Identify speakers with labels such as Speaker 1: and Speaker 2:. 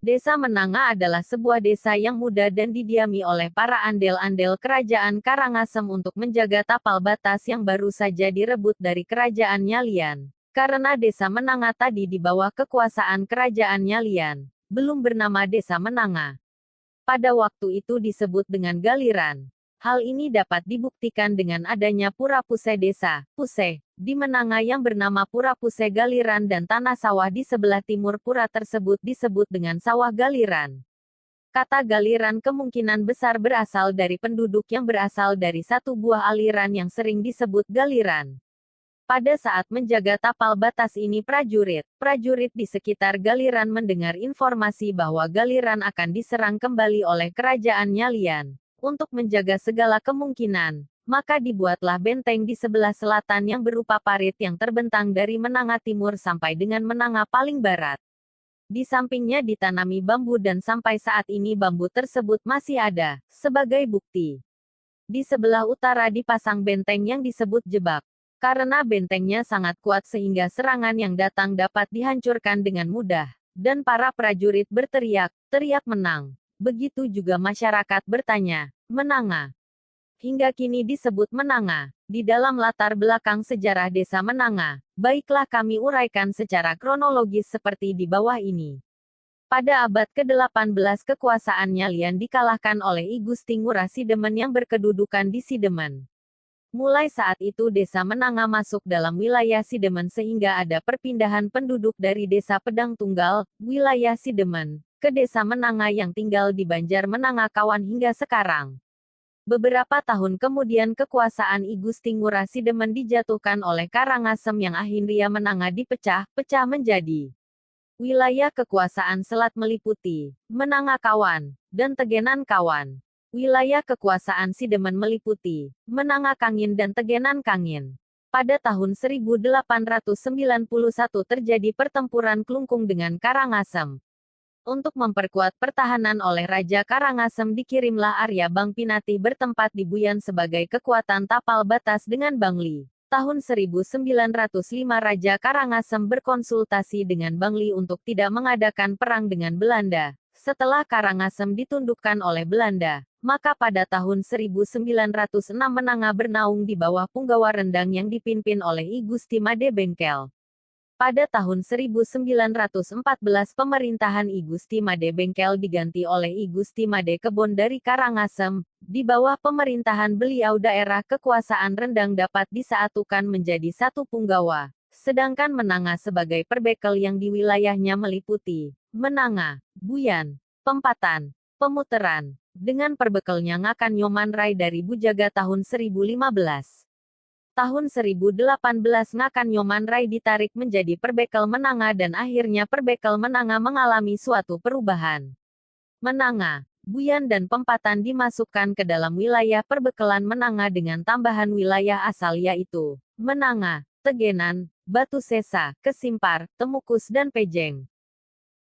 Speaker 1: Desa Menanga adalah sebuah desa yang muda dan didiami oleh para andel-andel kerajaan Karangasem untuk menjaga tapal batas yang baru saja direbut dari kerajaan Nyalian. Karena desa Menanga tadi di bawah kekuasaan kerajaan Nyalian, belum bernama desa Menanga. Pada waktu itu disebut dengan Galiran. Hal ini dapat dibuktikan dengan adanya Pura Puse Desa, Puse, di Menanga yang bernama Pura Puse Galiran dan tanah sawah di sebelah timur pura tersebut disebut dengan Sawah Galiran. Kata Galiran kemungkinan besar berasal dari penduduk yang berasal dari satu buah aliran yang sering disebut Galiran. Pada saat menjaga tapal batas ini prajurit di sekitar Galiran mendengar informasi bahwa Galiran akan diserang kembali oleh kerajaan Nyalian. Untuk menjaga segala kemungkinan, maka dibuatlah benteng di sebelah selatan yang berupa parit yang terbentang dari Menanga Timur sampai dengan Menanga paling barat. Di sampingnya ditanami bambu dan sampai saat ini bambu tersebut masih ada, sebagai bukti. Di sebelah utara dipasang benteng yang disebut jebak. Karena bentengnya sangat kuat sehingga serangan yang datang dapat dihancurkan dengan mudah. Dan para prajurit berteriak, teriak menang. Begitu juga masyarakat bertanya, Menanga. Hingga kini disebut Menanga. Di dalam latar belakang sejarah desa Menanga, baiklah kami uraikan secara kronologis seperti di bawah ini. Pada abad ke-18 kekuasaan Nyalian dikalahkan oleh I Gusti Ngurah Sidemen yang berkedudukan di Sidemen. Mulai saat itu desa Menanga masuk dalam wilayah Sidemen sehingga ada perpindahan penduduk dari desa Pedang Tunggal, wilayah Sidemen, ke desa Menanga yang tinggal di Banjar Menanga Kawan hingga sekarang. Beberapa tahun kemudian kekuasaan I Gusti Ngurah Sidemen dijatuhkan oleh Karangasem yang akhirnya Menanga dipecah menjadi wilayah kekuasaan Selat meliputi Menanga Kawan dan Tegenan Kawan. Wilayah kekuasaan Sidemen meliputi Menanga Kangin dan Tegenan Kangin. Pada tahun 1891 terjadi pertempuran Klungkung dengan Karangasem. Untuk memperkuat pertahanan oleh Raja Karangasem dikirimlah Arya Bangpinati bertempat di Buyan sebagai kekuatan tapal batas dengan Bangli. Tahun 1905 Raja Karangasem berkonsultasi dengan Bangli untuk tidak mengadakan perang dengan Belanda. Setelah Karangasem ditundukkan oleh Belanda, maka pada tahun 1906 Menanga bernaung di bawah Punggawa Rendang yang dipimpin oleh I Gusti Made Bengkel. Pada tahun 1914 pemerintahan I Gusti Made Bengkel diganti oleh I Gusti Made Kebon dari Karangasem. Di bawah pemerintahan beliau daerah kekuasaan Rendang dapat disatukan menjadi satu Punggawa. Sedangkan Menanga sebagai perbekel yang di wilayahnya meliputi Menanga, Buyan, Pempatan, Pemuteran. Dengan perbekelnya Ngakan Nyoman Rai dari Bujaga tahun 1015. Tahun 1018 Ngakan Nyoman Rai ditarik menjadi perbekel Menanga dan akhirnya perbekel Menanga mengalami suatu perubahan. Menanga, Buyan dan Pempatan dimasukkan ke dalam wilayah perbekelan Menanga dengan tambahan wilayah asal yaitu Menanga, Tegenan, Batu Sesa, Kesimpar, Temukus dan Pejeng.